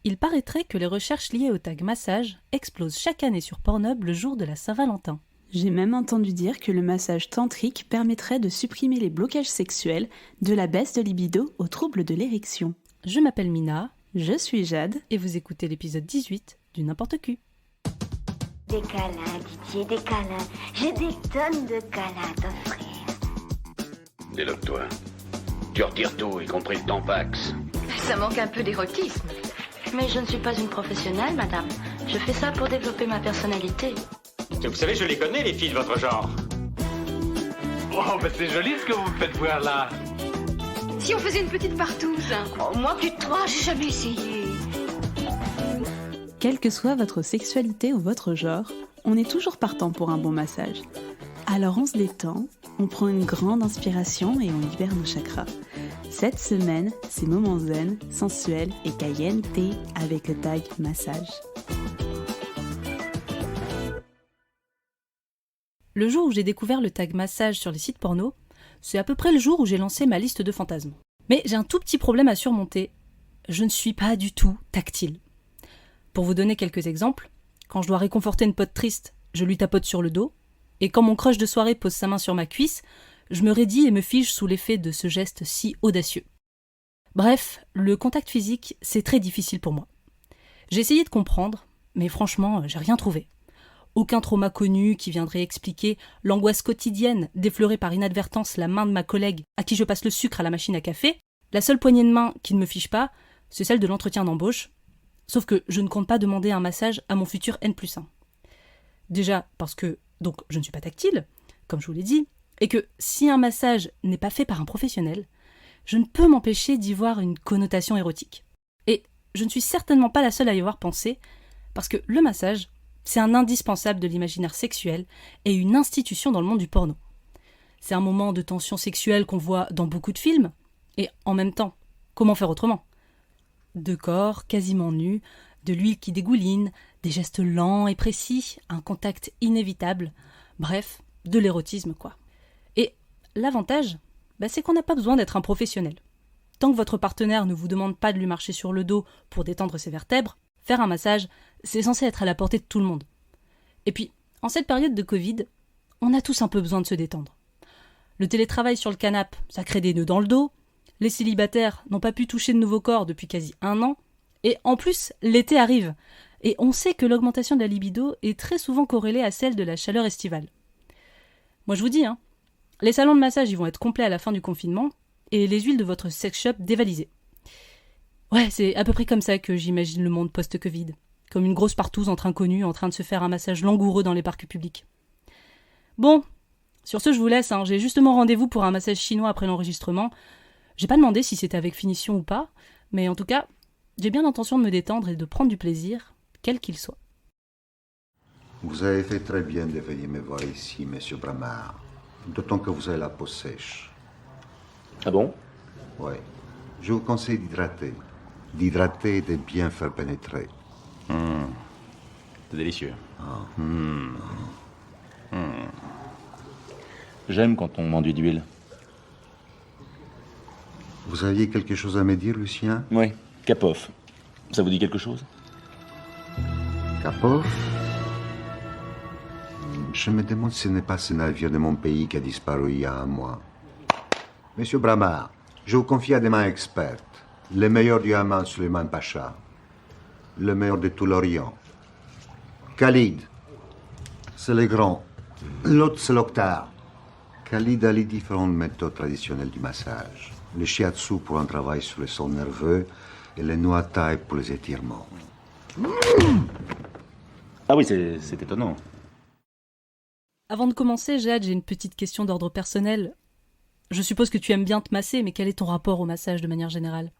Il paraîtrait que les recherches liées au tag massage explosent chaque année sur Pornhub le jour de la Saint-Valentin. J'ai même entendu dire que le massage tantrique permettrait de supprimer les blocages sexuels, de la baisse de libido aux troubles de l'érection. Je m'appelle Mina. Je suis Jade. Et vous écoutez l'épisode 18 du N'importe Q. Des câlins, Didier, des câlins. J'ai des tonnes de câlins à t'offrir. Déloque-toi. Tu retires tout, y compris le tampax. Ça manque un peu d'érotisme. Mais je ne suis pas une professionnelle, madame. Je fais ça pour développer ma personnalité. Vous savez, je les connais, les filles de votre genre. Oh, ben c'est joli ce que vous me faites voir là. Si on faisait une petite partouze. Oh, moi, plus de 3, j'ai jamais essayé. Quelle que soit votre sexualité ou votre genre, on est toujours partant pour un bon massage. Alors on se détend, on prend une grande inspiration et on libère nos chakras. Cette semaine, c'est moment zen, sensuel et caliente avec le tag massage. Le jour où j'ai découvert le tag massage sur les sites porno, c'est à peu près le jour où j'ai lancé ma liste de fantasmes. Mais j'ai un tout petit problème à surmonter. Je ne suis pas du tout tactile. Pour vous donner quelques exemples, quand je dois réconforter une pote triste, je lui tapote sur le dos, et quand mon crush de soirée pose sa main sur ma cuisse, je me raidis et me fige sous l'effet de ce geste si audacieux. Bref, le contact physique, c'est très difficile pour moi. J'ai essayé de comprendre, mais franchement, j'ai rien trouvé. Aucun trauma connu qui viendrait expliquer l'angoisse quotidienne d'effleurer par inadvertance la main de ma collègue à qui je passe le sucre à la machine à café. La seule poignée de main qui ne me fiche pas, c'est celle de l'entretien d'embauche. Sauf que je ne compte pas demander un massage à mon futur N+1. Déjà parce que, donc, je ne suis pas tactile, comme je vous l'ai dit, et que si un massage n'est pas fait par un professionnel, je ne peux m'empêcher d'y voir une connotation érotique. Et je ne suis certainement pas la seule à y avoir pensé, parce que le massage, c'est un indispensable de l'imaginaire sexuel et une institution dans le monde du porno. C'est un moment de tension sexuelle qu'on voit dans beaucoup de films, et en même temps, comment faire autrement ? Deux corps quasiment nus, de l'huile qui dégouline, des gestes lents et précis, un contact inévitable, bref, de l'érotisme quoi. Et l'avantage, c'est qu'on n'a pas besoin d'être un professionnel. Tant que votre partenaire ne vous demande pas de lui marcher sur le dos pour détendre ses vertèbres, faire un massage, c'est censé être à la portée de tout le monde. Et puis, en cette période de Covid, on a tous un peu besoin de se détendre. Le télétravail sur le canapé, ça crée des nœuds dans le dos, les célibataires n'ont pas pu toucher de nouveau corps depuis quasi 1 an, et en plus, l'été arrive, et on sait que l'augmentation de la libido est très souvent corrélée à celle de la chaleur estivale. Moi je vous dis, les salons de massage ils vont être complets à la fin du confinement, et les huiles de votre sex shop dévalisées. Ouais, c'est à peu près comme ça que j'imagine le monde post-Covid. Comme une grosse partouze entre inconnus en train de se faire un massage langoureux dans les parcs publics. Bon, sur ce je vous laisse, j'ai justement rendez-vous pour un massage chinois après l'enregistrement. J'ai pas demandé si c'était avec finition ou pas, mais en tout cas, j'ai bien l'intention de me détendre et de prendre du plaisir, quel qu'il soit. Vous avez fait très bien de venir me voir ici, monsieur Bramard. D'autant que vous avez la peau sèche. Ah bon? Oui. Je vous conseille d'hydrater. D'hydrater et de bien faire pénétrer. C'est délicieux. J'aime quand on m'enduit d'huile. Vous aviez quelque chose à me dire, Lucien? Oui, Kapov. Ça vous dit quelque chose? Kapov? Je me demande si ce n'est pas ce navire de mon pays qui a disparu il y a 1 mois. Monsieur Bramard, je vous confie à des mains expertes. Le meilleur du Haman, Suleiman Pacha. Le meilleur de tout l'Orient. Khalid, c'est le grand. L'autre, c'est l'octave. Khalid a les différentes méthodes traditionnelles du massage. Le shiatsu pour un travail sur le son nerveux et le muay thai pour les étirements. Ah oui, c'est étonnant. Avant de commencer, Jade, j'ai une petite question d'ordre personnel. Je suppose que tu aimes bien te masser, mais quel est ton rapport au massage de manière générale ?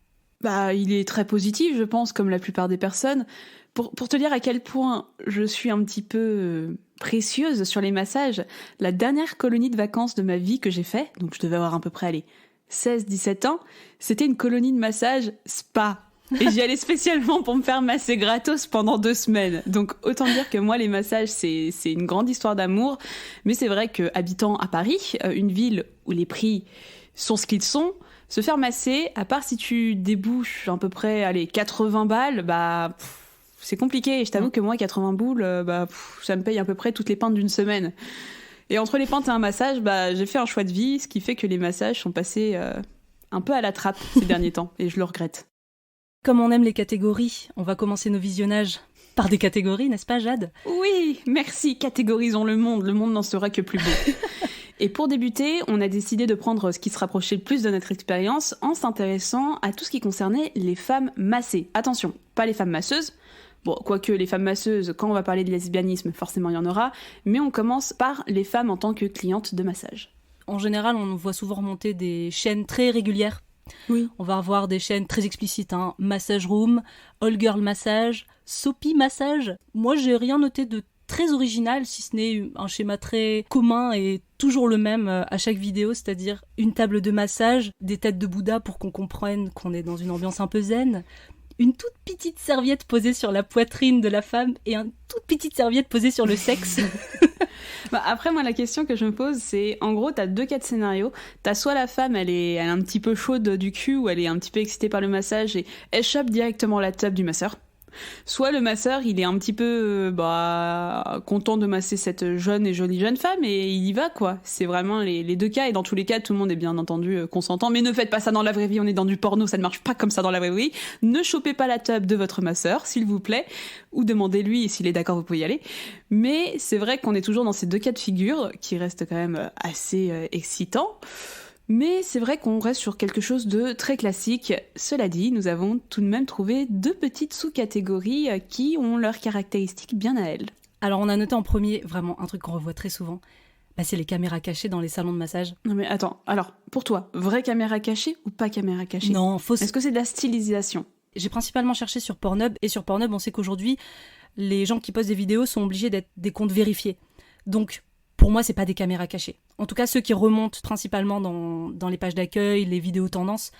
Il est très positif, je pense, comme la plupart des personnes. Pour te dire à quel point je suis un petit peu précieuse sur les massages, la dernière colonie de vacances de ma vie que j'ai fait, donc je devais avoir à peu près 16-17 ans, c'était une colonie de massage spa. Et j'y allais spécialement pour me faire masser gratos pendant 2 semaines. Donc autant dire que moi, les massages, c'est une grande histoire d'amour. Mais c'est vrai que habitant à Paris, une ville où les prix sont ce qu'ils sont, Se faire masser, à part si tu débouches à peu près, allez, 80 balles, c'est compliqué. Et je t'avoue que moi, 80 boules, ça me paye à peu près toutes les pintes d'une semaine. Et entre les pintes et un massage, j'ai fait un choix de vie, ce qui fait que les massages sont passés un peu à la trappe ces derniers temps, et je le regrette. Comme on aime les catégories, on va commencer nos visionnages par des catégories, n'est-ce pas Jade ? Oui, merci, catégorisons le monde n'en sera que plus beau. Et pour débuter, on a décidé de prendre ce qui se rapprochait le plus de notre expérience en s'intéressant à tout ce qui concernait les femmes massées. Attention, pas les femmes masseuses. Bon, quoique les femmes masseuses, quand on va parler de lesbianisme, forcément il y en aura, mais on commence par les femmes en tant que clientes de massage. En général, on voit souvent remonter des chaînes très régulières. Oui. On va avoir des chaînes très explicites, Massage Room, All Girl Massage, Soapy Massage. Moi, j'ai rien noté de très original, si ce n'est un schéma très commun et toujours le même à chaque vidéo, c'est-à-dire une table de massage, des têtes de Bouddha pour qu'on comprenne qu'on est dans une ambiance un peu zen, une toute petite serviette posée sur la poitrine de la femme et une toute petite serviette posée sur le sexe. Après, moi, la question que je me pose, c'est, en gros, t'as 2 cas de scénario. T'as soit la femme, elle est un petit peu chaude du cul, ou elle est un petit peu excitée par le massage, et elle chope directement la table du masseur. Soit le masseur, il est un petit peu content de masser cette jeune et jolie jeune femme et il y va, quoi. C'est vraiment les 2 cas, et dans tous les cas, tout le monde est bien entendu consentant. Mais ne faites pas ça dans la vraie vie, on est dans du porno, ça ne marche pas comme ça dans la vraie vie. Ne chopez pas la table de votre masseur, s'il vous plaît, ou demandez-lui, et s'il est d'accord, vous pouvez y aller. Mais c'est vrai qu'on est toujours dans ces 2 cas de figure qui restent quand même assez excitants. Mais c'est vrai qu'on reste sur quelque chose de très classique. Cela dit, nous avons tout de même trouvé 2 petites sous-catégories qui ont leurs caractéristiques bien à elles. Alors on a noté en premier, vraiment un truc qu'on revoit très souvent, c'est les caméras cachées dans les salons de massage. Non mais attends, alors pour toi, vraie caméra cachée ou pas caméra cachée ? Non, fausse. Est-ce que c'est de la stylisation ? J'ai principalement cherché sur Pornhub, et sur Pornhub on sait qu'aujourd'hui, les gens qui postent des vidéos sont obligés d'être des comptes vérifiés. Donc pour moi, c'est pas des caméras cachées. En tout cas, ceux qui remontent principalement dans les pages d'accueil, les vidéos tendances,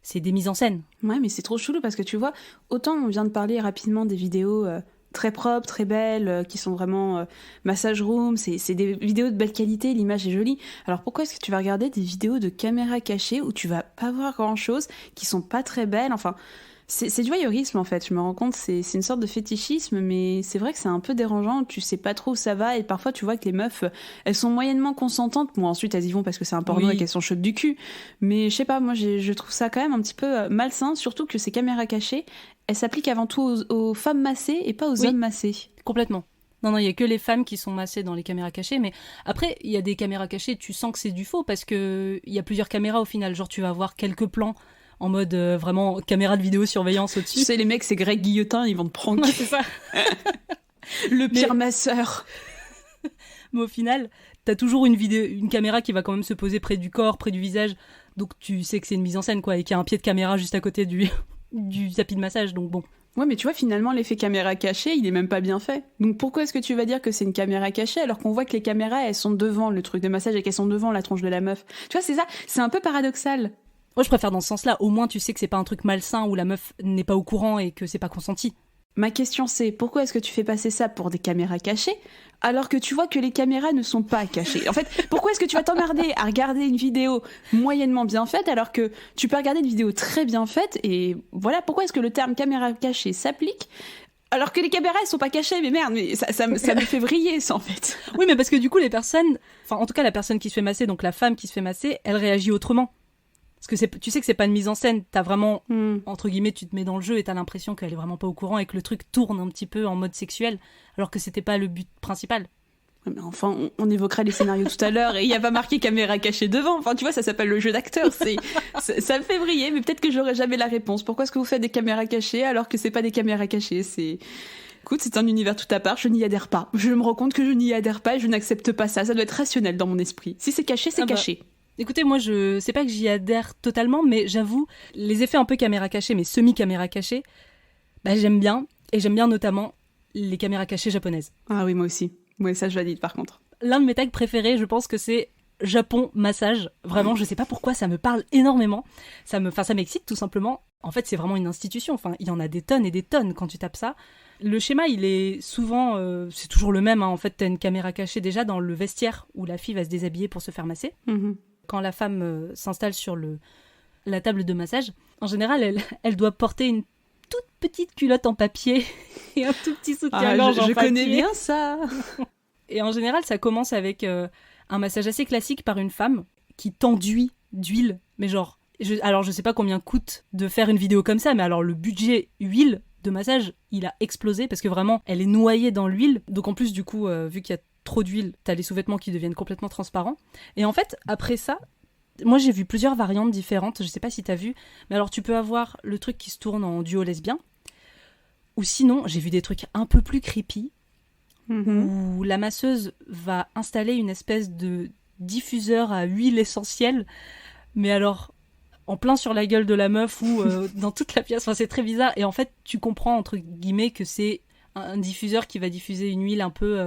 c'est des mises en scène. Ouais, mais c'est trop chelou parce que tu vois, autant on vient de parler rapidement des vidéos très propres, très belles, qui sont vraiment massage room, c'est des vidéos de belle qualité, l'image est jolie. Alors pourquoi est-ce que tu vas regarder des vidéos de caméras cachées où tu vas pas voir grand-chose, qui sont pas très belles, enfin... C'est du voyeurisme en fait, je me rends compte, c'est une sorte de fétichisme, mais c'est vrai que c'est un peu dérangeant, tu sais pas trop où ça va, et parfois tu vois que les meufs, elles sont moyennement consentantes, bon ensuite elles y vont parce que c'est un porno et qu'elles sont chaudes du cul, mais je sais pas, moi je trouve ça quand même un petit peu malsain, surtout que ces caméras cachées, elles s'appliquent avant tout aux femmes massées et pas aux hommes massés. Complètement. Non, il y a que les femmes qui sont massées dans les caméras cachées, mais après, il y a des caméras cachées, tu sens que c'est du faux, parce que il y a plusieurs caméras au final, genre tu vas avoir quelques plans en mode vraiment caméra de vidéosurveillance au-dessus. Tu sais, les mecs, c'est Greg Guillotin, ils vont te prendre. Ouais, c'est ça. Le pire masseur. Mais au final, t'as toujours une caméra qui va quand même se poser près du corps, près du visage, donc tu sais que c'est une mise en scène, quoi, et qu'il y a un pied de caméra juste à côté du tapis de massage, donc bon. Ouais, mais tu vois, finalement, l'effet caméra cachée, il est même pas bien fait. Donc pourquoi est-ce que tu vas dire que c'est une caméra cachée alors qu'on voit que les caméras, elles sont devant le truc de massage et qu'elles sont devant la tronche de la meuf ? Tu vois, c'est ça, c'est un peu paradoxal. Moi, je préfère dans ce sens-là. Au moins, tu sais que c'est pas un truc malsain où la meuf n'est pas au courant et que c'est pas consenti. Ma question c'est, pourquoi est-ce que tu fais passer ça pour des caméras cachées alors que tu vois que les caméras ne sont pas cachées ? En fait, pourquoi est-ce que tu vas t'emmerder à regarder une vidéo moyennement bien faite alors que tu peux regarder une vidéo très bien faite ? Et voilà, pourquoi est-ce que le terme caméra cachée s'applique alors que les caméras, elles sont pas cachées, mais merde, mais ça me fait vriller, ça, en fait. Oui, mais parce que du coup, les personnes... Enfin, en tout cas, la personne qui se fait masser, donc la femme qui se fait masser, elle réagit autrement. Parce que tu sais que c'est pas une mise en scène, t'as vraiment, entre guillemets, tu te mets dans le jeu et t'as l'impression qu'elle est vraiment pas au courant et que le truc tourne un petit peu en mode sexuel, alors que c'était pas le but principal. Mais enfin, on évoquera les scénarios tout à l'heure et il y a pas marqué caméra cachée devant. Enfin, tu vois, ça s'appelle le jeu d'acteur. Ça me fait vriller, mais peut-être que j'aurai jamais la réponse. Pourquoi est-ce que vous faites des caméras cachées alors que c'est pas des caméras cachées ? Écoute, c'est un univers tout à part, je n'y adhère pas. Je me rends compte que je n'y adhère pas et je n'accepte pas ça. Ça doit être rationnel dans mon esprit. Si c'est caché, c'est caché. Écoutez, moi, je sais pas que j'y adhère totalement, mais j'avoue, les effets un peu caméra cachée, mais semi-caméra cachée, j'aime bien. Et j'aime bien notamment les caméras cachées japonaises. Ah oui, moi aussi. Ouais, ça, je valide, par contre. L'un de mes tags préférés, je pense que c'est Japon massage. Vraiment, je sais pas pourquoi, ça me parle énormément. Ça m'excite, tout simplement. En fait, c'est vraiment une institution. Enfin, il y en a des tonnes et des tonnes quand tu tapes ça. Le schéma, il est souvent... c'est toujours le même, hein. En fait, t'as une caméra cachée déjà dans le vestiaire où la fille va se déshabiller pour se faire masser. Mm-hmm. Quand la femme s'installe sur le la table de massage, en général, elle doit porter une toute petite culotte en papier et un tout petit soutien-gorge en papier. Je connais bien ça. Et en général, ça commence avec un massage assez classique par une femme qui t'enduit d'huile. Mais genre, alors je sais pas combien coûte de faire une vidéo comme ça, mais alors le budget huile de massage, il a explosé parce que vraiment, elle est noyée dans l'huile. Donc en plus, du coup, vu qu'il y a trop d'huile, t'as les sous-vêtements qui deviennent complètement transparents. Et en fait, après ça, moi j'ai vu plusieurs variantes différentes, je sais pas si t'as vu, mais alors tu peux avoir le truc qui se tourne en duo lesbien, ou sinon j'ai vu des trucs un peu plus creepy, où la masseuse va installer une espèce de diffuseur à huile essentielle, mais alors en plein sur la gueule de la meuf ou dans toute la pièce, enfin c'est très bizarre, et en fait tu comprends entre guillemets que c'est un diffuseur qui va diffuser une huile un peu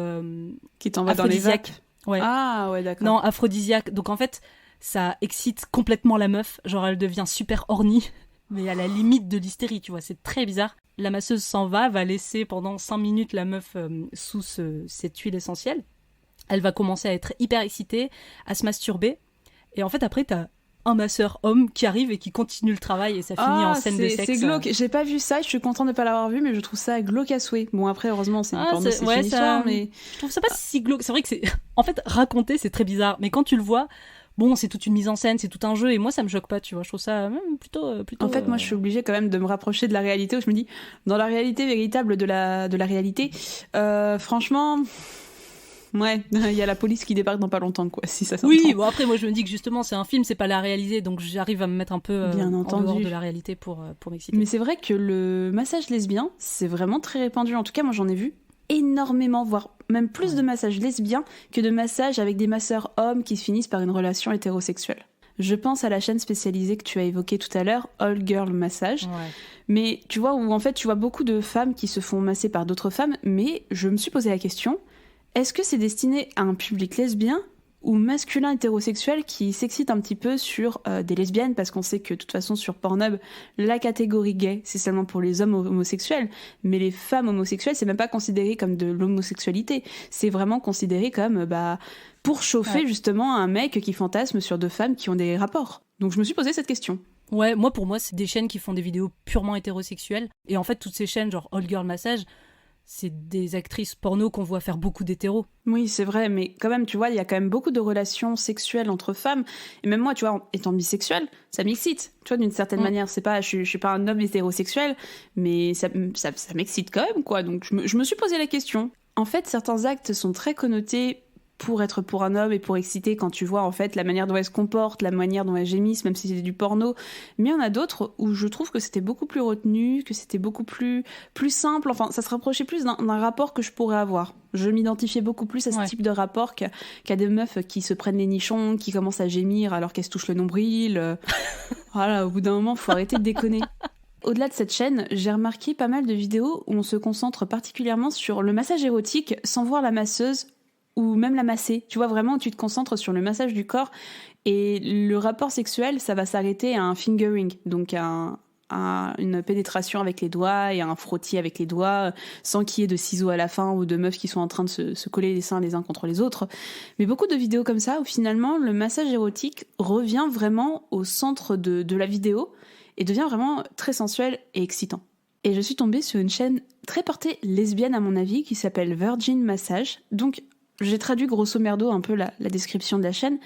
qui t'envoie dans les vapes. Ouais. Ah ouais, d'accord. Non, aphrodisiaque, donc en fait ça excite complètement la meuf, genre elle devient super horny, mais à la limite de l'hystérie, tu vois, c'est très bizarre. La masseuse s'en va laisser pendant 5 minutes la meuf sous cette huile essentielle. Elle va commencer à être hyper excitée, à se masturber, et en fait après t'as un masseur homme qui arrive et qui continue le travail et ça finit en scène de sexe. C'est glauque, j'ai pas vu ça, je suis contente de pas l'avoir vu, mais je trouve ça glauque à souhait. Bon après heureusement c'est une porno, c'est une histoire, mais... Je trouve ça pas si glauque, c'est vrai que c'est... En fait raconter c'est très bizarre, mais quand tu le vois... Bon, c'est toute une mise en scène, c'est tout un jeu, et moi, ça me choque pas, tu vois. Je trouve ça plutôt... En fait, moi, je suis obligée quand même de me rapprocher de la réalité, où je me dis, dans la réalité véritable de la réalité, franchement... Ouais, il y a la police qui débarque dans pas longtemps, quoi, si ça s'entend. Oui, bon, après, moi, je me dis que justement, c'est un film, c'est pas la réalité, donc j'arrive à me mettre un peu Bien en entendu. dehors de la réalité pour m'exciter. Mais c'est vrai que le massage lesbien, c'est vraiment très répandu. En tout cas, moi, j'en ai vu énormément, voire même plus de massages lesbiens que de massages avec des masseurs hommes qui se finissent par une relation hétérosexuelle. Je pense à la chaîne spécialisée que tu as évoquée tout à l'heure, All Girl Massage. Ouais. Mais tu vois, où en fait tu vois beaucoup de femmes qui se font masser par d'autres femmes, mais je me suis posé la question, est-ce que c'est destiné à un public lesbien ou masculin hétérosexuel qui s'excite un petit peu sur des lesbiennes, parce qu'on sait que de toute façon sur Pornhub, la catégorie gay, c'est seulement pour les hommes homosexuels, mais les femmes homosexuelles, c'est même pas considéré comme de l'homosexualité, c'est vraiment considéré comme pour chauffer justement un mec qui fantasme sur deux femmes qui ont des rapports. Donc je me suis posé cette question. Ouais, moi pour moi c'est des chaînes qui font des vidéos purement hétérosexuelles, et en fait toutes ces chaînes genre All Girl Massage, c'est des actrices porno qu'on voit faire beaucoup d'hétéros. Oui, c'est vrai, mais quand même, tu vois, il y a quand même beaucoup de relations sexuelles entre femmes. Et même moi, tu vois, étant bisexuelle, ça m'excite. Tu vois, d'une certaine manière, c'est pas, je suis pas un homme hétérosexuel, mais ça m'excite quand même, quoi. Donc, je me suis posé la question. En fait, certains actes sont très connotés pour être pour un homme et pour exciter quand tu vois en fait la manière dont elle se comporte, la manière dont elle gémisse, même si c'est du porno. Mais il y en a d'autres où je trouve que c'était beaucoup plus retenu, que c'était beaucoup plus simple. Enfin, ça se rapprochait plus d'un rapport que je pourrais avoir. Je m'identifiais beaucoup plus à ce type de rapport qu'à des meufs qui se prennent les nichons, qui commencent à gémir alors qu'elles se touchent le nombril. Voilà, au bout d'un moment, faut arrêter de déconner. Au-delà de cette chaîne, j'ai remarqué pas mal de vidéos où on se concentre particulièrement sur le massage érotique sans voir la masseuse ou même la masser. Tu vois, vraiment, tu te concentres sur le massage du corps et le rapport sexuel, ça va s'arrêter à un fingering, donc à une pénétration avec les doigts et un frottis avec les doigts, sans qu'il y ait de ciseaux à la fin ou de meufs qui sont en train de se coller les seins les uns contre les autres. Mais beaucoup de vidéos comme ça où finalement le massage érotique revient vraiment au centre de la vidéo et devient vraiment très sensuel et excitant. Et je suis tombée sur une chaîne très portée lesbienne à mon avis qui s'appelle Virgin Massage. Donc j'ai traduit grosso merdo un peu la description de la chaîne.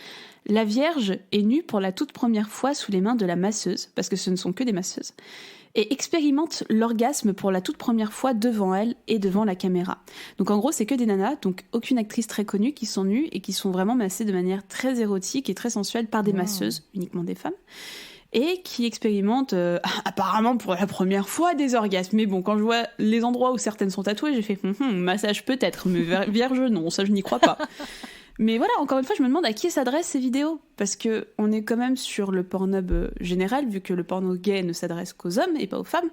La Vierge est nue pour la toute première fois sous les mains de la masseuse, parce que ce ne sont que des masseuses, et expérimente l'orgasme pour la toute première fois devant elle et devant la caméra. Donc en gros, c'est que des nanas, donc aucune actrice très connue, qui sont nues et qui sont vraiment massées de manière très érotique et très sensuelle par des masseuses, uniquement des femmes, et qui expérimentent apparemment pour la première fois des orgasmes. Mais bon, quand je vois les endroits où certaines sont tatouées, j'ai fait massage peut-être, mais vierge non, ça je n'y crois pas. Mais voilà, encore une fois, je me demande à qui s'adressent ces vidéos, parce que on est quand même sur le Pornhub général, vu que le porno gay ne s'adresse qu'aux hommes et pas aux femmes.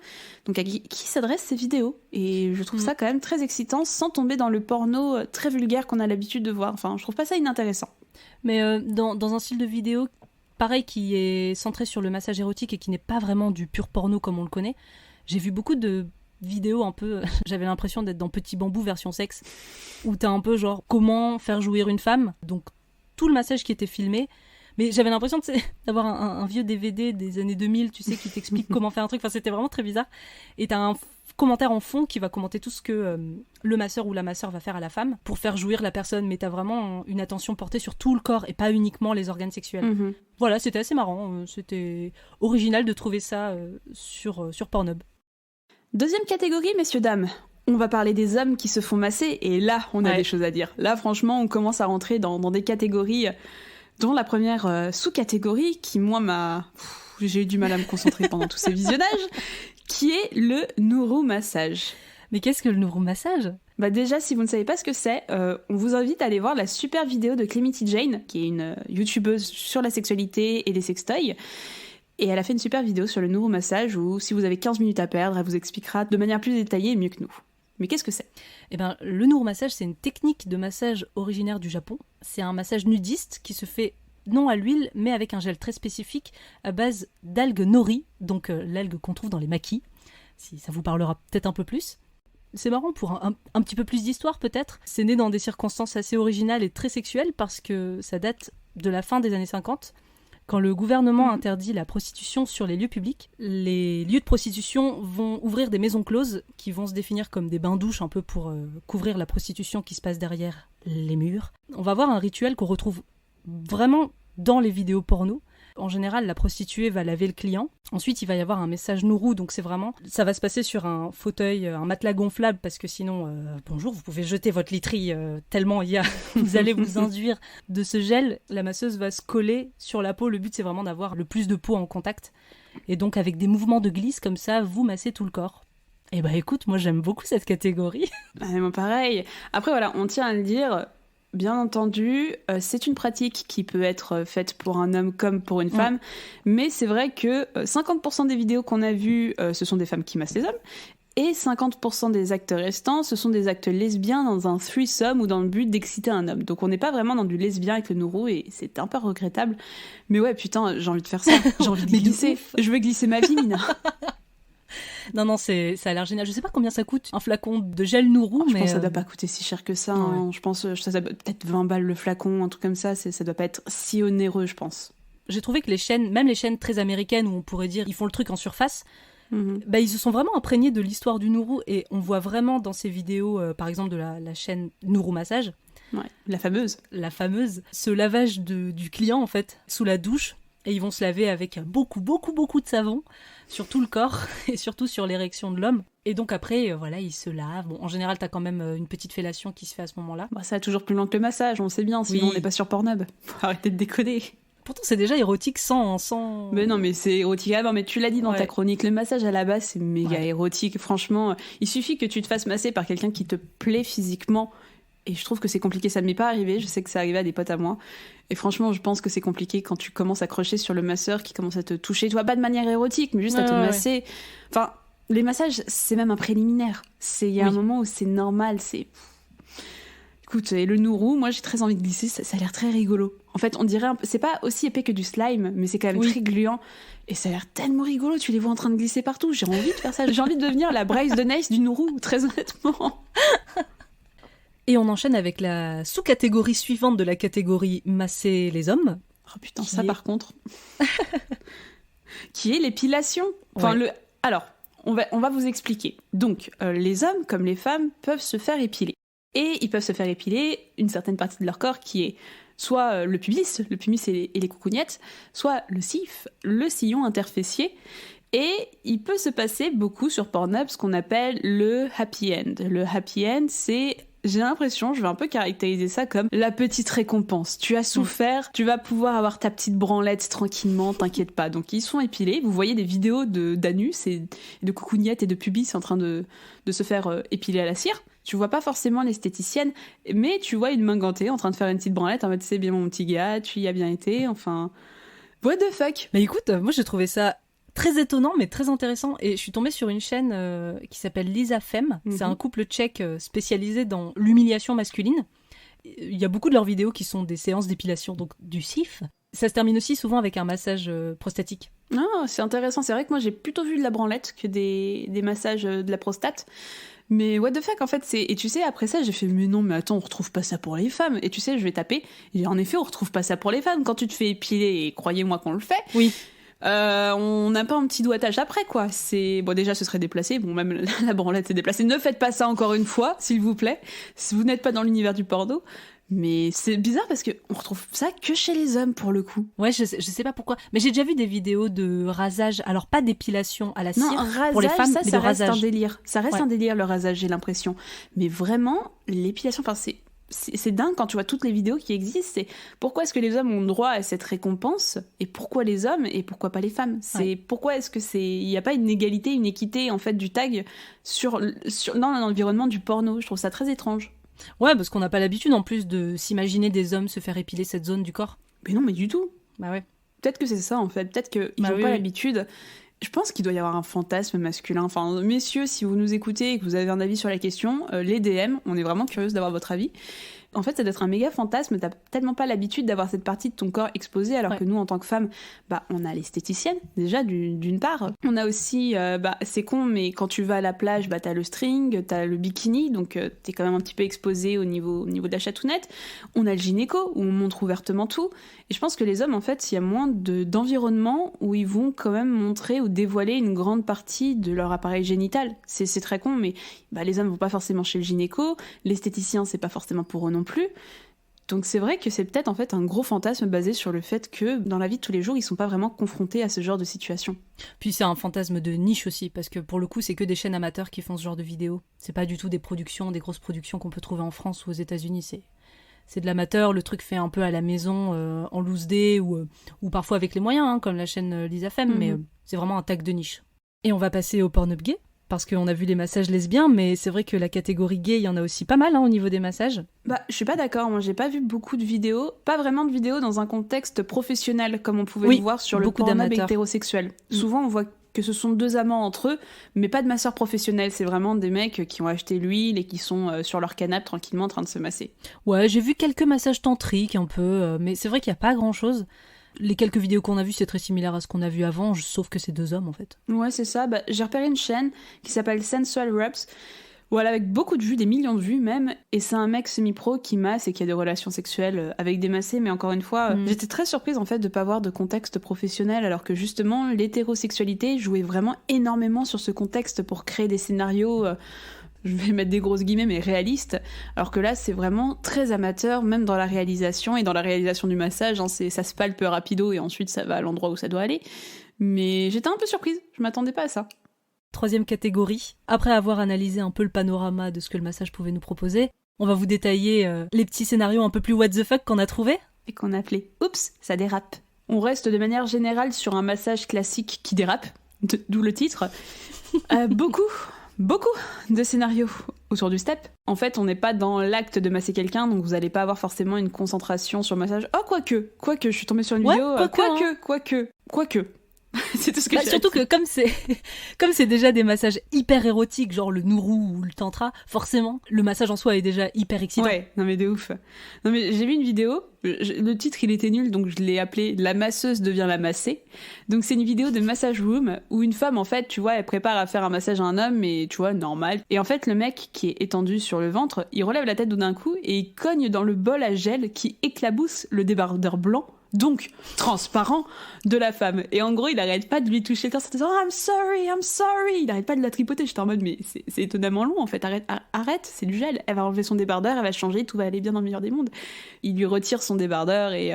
Donc à qui s'adressent ces vidéos ? Et je trouve ça quand même très excitant, sans tomber dans le porno très vulgaire qu'on a l'habitude de voir. Enfin, je trouve pas ça inintéressant. Mais dans un style de vidéo pareil, qui est centré sur le massage érotique et qui n'est pas vraiment du pur porno comme on le connaît, j'ai vu beaucoup de vidéos un peu, j'avais l'impression d'être dans Petit Bambou version sexe, où t'as un peu genre comment faire jouir une femme, donc tout le massage qui était filmé, Mais j'avais l'impression d'avoir un vieux DVD des années 2000, tu sais, qui t'explique comment faire un truc. Enfin, c'était vraiment très bizarre. Et t'as un commentaire en fond qui va commenter tout ce que le masseur ou la masseure va faire à la femme pour faire jouir la personne. Mais t'as vraiment une attention portée sur tout le corps et pas uniquement les organes sexuels. Voilà, c'était assez marrant. C'était original de trouver ça sur Pornhub. Deuxième catégorie, messieurs, dames. On va parler des hommes qui se font masser, et là, on a des choses à dire. Là, franchement, on commence à rentrer dans des catégories, dont la première sous-catégorie, qui, moi, j'ai eu du mal à me concentrer pendant tous ces visionnages, qui est le nourou-massage. Mais qu'est-ce que le nourou-massage ? Bah déjà, si vous ne savez pas ce que c'est, on vous invite à aller voir la super vidéo de Clemity Jane, qui est une youtubeuse sur la sexualité et les sextoys. Et elle a fait une super vidéo sur le nourou-massage où, si vous avez 15 minutes à perdre, elle vous expliquera de manière plus détaillée et mieux que nous. Mais qu'est-ce que c'est ? Eh ben, le nourou-massage, c'est une technique de massage originaire du Japon. C'est un massage nudiste qui se fait non à l'huile, mais avec un gel très spécifique à base d'algues nori, donc l'algue qu'on trouve dans les makis, si ça vous parlera peut-être un peu plus. C'est marrant pour un petit peu plus d'histoire peut-être. C'est né dans des circonstances assez originales et très sexuelles parce que ça date de la fin des années 50. Quand le gouvernement interdit la prostitution sur les lieux publics, les lieux de prostitution vont ouvrir des maisons closes qui vont se définir comme des bains-douches un peu pour couvrir la prostitution qui se passe derrière les murs. On va voir un rituel qu'on retrouve vraiment dans les vidéos porno. En général, la prostituée va laver le client. Ensuite, il va y avoir un message nourou, donc c'est vraiment... Ça va se passer sur un fauteuil, un matelas gonflable, parce que sinon, bonjour, vous pouvez jeter votre literie tellement vous allez vous induire de ce gel. La masseuse va se coller sur la peau. Le but, c'est vraiment d'avoir le plus de peau en contact. Et donc, avec des mouvements de glisse comme ça, vous massez tout le corps. Et bah écoute, moi j'aime beaucoup cette catégorie. Moi pareil. Après voilà, on tient à le dire... Bien entendu, c'est une pratique qui peut être faite pour un homme comme pour une femme, mais c'est vrai que 50% des vidéos qu'on a vues, ce sont des femmes qui massent les hommes, et 50% des actes restants, ce sont des actes lesbiens dans un threesome ou dans le but d'exciter un homme. Donc on n'est pas vraiment dans du lesbien avec le nourou, et c'est un peu regrettable. Mais ouais, putain, j'ai envie de faire ça, j'ai envie de glisser. Je veux glisser ma vie, Mina. Non, ça a l'air génial. Je sais pas combien ça coûte, un flacon de gel nourou, mais... Je pense que ça doit pas coûter si cher que ça. Hein. Je pense que ça doit peut-être 20 balles le flacon, un truc comme ça. Ça doit pas être si onéreux, je pense. J'ai trouvé que les chaînes, même les chaînes très américaines, où on pourrait dire ils font le truc en surface, bah, ils se sont vraiment imprégnés de l'histoire du nourou. Et on voit vraiment dans ces vidéos, par exemple de la chaîne Nourou Massage, la fameuse, ce lavage du client, en fait, sous la douche. Et ils vont se laver avec beaucoup de savon sur tout le corps et surtout sur l'érection de l'homme. Et donc après, voilà, ils se lavent. Bon, en général, t'as quand même une petite fellation qui se fait à ce moment-là. Bah, ça va toujours plus loin que le massage, on sait bien, sinon on n'est pas sur Pornhub. Faut arrêter de déconner. Pourtant, c'est déjà érotique sans... Mais non, mais c'est érotique. Ah non, mais tu l'as dit dans ta chronique, le massage à la base, c'est méga érotique. Franchement, il suffit que tu te fasses masser par quelqu'un qui te plaît physiquement. Et je trouve que c'est compliqué, ça ne m'est pas arrivé, je sais que c'est arrivé à des potes à moi. Et franchement, je pense que c'est compliqué quand tu commences à crocher sur le masseur qui commence à te toucher. Tu vois, pas de manière érotique, mais juste à te masser. Enfin, les massages, c'est même un préliminaire. Il y a un moment où c'est normal, c'est... Écoute, et le nourou, moi j'ai très envie de glisser, ça a l'air très rigolo. En fait, on dirait, c'est pas aussi épais que du slime, mais c'est quand même très gluant. Et ça a l'air tellement rigolo, tu les vois en train de glisser partout. J'ai envie de faire ça, j'ai envie de devenir la Bryce de Nice du nourou, très honnêtement. Et on enchaîne avec la sous-catégorie suivante de la catégorie masser les hommes. Oh putain, ça par contre. Qui est l'épilation. Enfin, Alors, on va vous expliquer. Donc, les hommes, comme les femmes, peuvent se faire épiler. Et ils peuvent se faire épiler une certaine partie de leur corps qui est soit le pubis et les coucougnettes, soit le sif, le sillon interfessier. Et il peut se passer beaucoup sur Pornhub ce qu'on appelle le happy end. Le happy end, c'est... J'ai l'impression, je vais un peu caractériser ça comme la petite récompense. Tu as souffert, tu vas pouvoir avoir ta petite branlette tranquillement, t'inquiète pas. Donc ils sont épilés, vous voyez des vidéos d'anus et de coucougnettes et de pubis en train de se faire épiler à la cire. Tu vois pas forcément l'esthéticienne, mais tu vois une main gantée en train de faire une petite branlette en mode c'est bien mon petit gars, tu y as bien été, enfin... What the fuck ? Mais écoute, moi j'ai trouvé ça... très étonnant, mais très intéressant. Et je suis tombée sur une chaîne qui s'appelle Lisa Femme. C'est un couple tchèque spécialisé dans l'humiliation masculine. Il y a beaucoup de leurs vidéos qui sont des séances d'épilation, donc du sif. Ça se termine aussi souvent avec un massage prostatique. Ah, c'est intéressant. C'est vrai que moi, j'ai plutôt vu de la branlette que des massages de la prostate. Mais what the fuck, en fait, c'est... Et tu sais, après ça, j'ai fait, mais non, mais attends, on retrouve pas ça pour les femmes. Et tu sais, je vais taper. Et en effet, on retrouve pas ça pour les femmes. Quand tu te fais épiler, et croyez-moi qu'on le fait, Oui. on n'a pas un petit doigtage après, quoi. C'est... Bon, déjà, ce serait déplacé. Bon, même la branlette, c'est déplacé. Ne faites pas ça encore une fois, s'il vous plaît. Si vous n'êtes pas dans l'univers du porno. Mais c'est bizarre parce que on retrouve ça que chez les hommes pour le coup. Ouais, je sais pas pourquoi. Mais j'ai déjà vu des vidéos de rasage. Alors, pas d'épilation à la cire rasage, pour les femmes, mais ça de reste rasage. un délire. Ça reste Ouais. un délire, le rasage, j'ai l'impression. Mais vraiment, l'épilation, enfin, c'est dingue quand tu vois toutes les vidéos qui existent. C'est pourquoi est-ce que les hommes ont droit à cette récompense et pourquoi les hommes et pourquoi pas les femmes. C'est pourquoi est-ce que il y a pas une égalité, une équité en fait du tag dans l'environnement du porno. Je trouve ça très étrange. Ouais, parce qu'on n'a pas l'habitude en plus de s'imaginer des hommes se faire épiler cette zone du corps. Mais non, mais du tout. Bah ouais. Peut-être que c'est ça en fait. Peut-être qu'ils Bah n'ont oui, pas oui. l'habitude. Je pense qu'il doit y avoir un fantasme masculin. Enfin, messieurs, si vous nous écoutez et que vous avez un avis sur la question, les DM, on est vraiment curieuse d'avoir votre avis. En fait, ça doit être un méga fantasme. T'as tellement pas l'habitude d'avoir cette partie de ton corps exposée, alors que nous, en tant que femmes, bah, on a l'esthéticienne, déjà, d'une part. On a aussi, c'est con, mais quand tu vas à la plage, bah, t'as le string, t'as le bikini, donc t'es quand même un petit peu exposé au niveau de la chatounette. On a le gynéco, où on montre ouvertement tout. Et je pense que les hommes, en fait, il y a moins d'environnement où ils vont quand même montrer ou dévoiler une grande partie de leur appareil génital. C'est très con, mais bah, les hommes vont pas forcément chez le gynéco, l'esthéticien, c'est pas forcément pour eux non plus. Donc c'est vrai que c'est peut-être en fait un gros fantasme basé sur le fait que dans la vie de tous les jours, ils sont pas vraiment confrontés à ce genre de situation. Puis c'est un fantasme de niche aussi, parce que pour le coup, c'est que des chaînes amateurs qui font ce genre de vidéos. C'est pas du tout des grosses productions qu'on peut trouver en France ou aux États-Unis. C'est de l'amateur, le truc fait un peu à la maison, en loose day, ou parfois avec les moyens, hein, comme la chaîne Lisa Femme, mais c'est vraiment un tag de niche. Et on va passer au Pornhub gay, parce qu'on a vu les massages lesbiens, mais c'est vrai que la catégorie gay, il y en a aussi pas mal au niveau des massages. Bah, je suis pas d'accord, moi j'ai pas vu beaucoup de vidéos, pas vraiment de vidéos dans un contexte professionnel, comme on pouvait le voir sur le Pornhub hétérosexuel. Souvent on voit que ce sont deux amants entre eux, mais pas de masseurs professionnels, c'est vraiment des mecs qui ont acheté l'huile et qui sont sur leur canapé tranquillement en train de se masser. Ouais, j'ai vu quelques massages tantriques un peu, mais c'est vrai qu'il y a pas grand-chose. Les quelques vidéos qu'on a vues, c'est très similaire à ce qu'on a vu avant, sauf que c'est deux hommes en fait. Ouais, c'est ça. Bah, j'ai repéré une chaîne qui s'appelle Sensual Rubs, voilà, avec beaucoup de vues, des millions de vues même, et c'est un mec semi-pro qui masse et qui a des relations sexuelles avec des massés, mais encore une fois, j'étais très surprise en fait de pas avoir de contexte professionnel, alors que justement l'hétérosexualité jouait vraiment énormément sur ce contexte pour créer des scénarios... je vais mettre des grosses guillemets, mais réalistes, alors que là, c'est vraiment très amateur, même dans la réalisation, et dans la réalisation du massage, hein, ça se palpe rapido, et ensuite ça va à l'endroit où ça doit aller. Mais j'étais un peu surprise, je m'attendais pas à ça. Troisième catégorie, après avoir analysé un peu le panorama de ce que le massage pouvait nous proposer, on va vous détailler les petits scénarios un peu plus what the fuck qu'on a trouvés. Et qu'on a appelé « Oups, ça dérape ». On reste de manière générale sur un massage classique qui dérape, d'où le titre. Beaucoup de scénarios autour du step. En fait, on n'est pas dans l'acte de masser quelqu'un, donc vous n'allez pas avoir forcément une concentration sur le massage. Oh, quoique, je suis tombée sur une vidéo. Quoique. C'est tout ce que j'ai. Surtout que comme c'est déjà des massages hyper érotiques, genre le nourou ou le tantra, forcément, le massage en soi est déjà hyper excitant. Ouais, non mais de ouf. Non mais j'ai vu une vidéo, le titre il était nul, donc je l'ai appelé « La masseuse devient la massée ». Donc c'est une vidéo de massage room où une femme, en fait, tu vois, elle prépare à faire un massage à un homme, mais tu vois, normal. Et en fait, le mec qui est étendu sur le ventre, il relève la tête d'un coup et il cogne dans le bol à gel qui éclabousse le débardeur blanc, donc transparent, de la femme. Et en gros, il arrête pas de lui toucher le corps, en disant « I'm sorry ». Il arrête pas de la tripoter. J'étais en mode « Mais c'est étonnamment long, en fait. Arrête, c'est du gel. Elle va enlever son débardeur, elle va changer, tout va aller bien dans le meilleur des mondes. » Il lui retire son débardeur et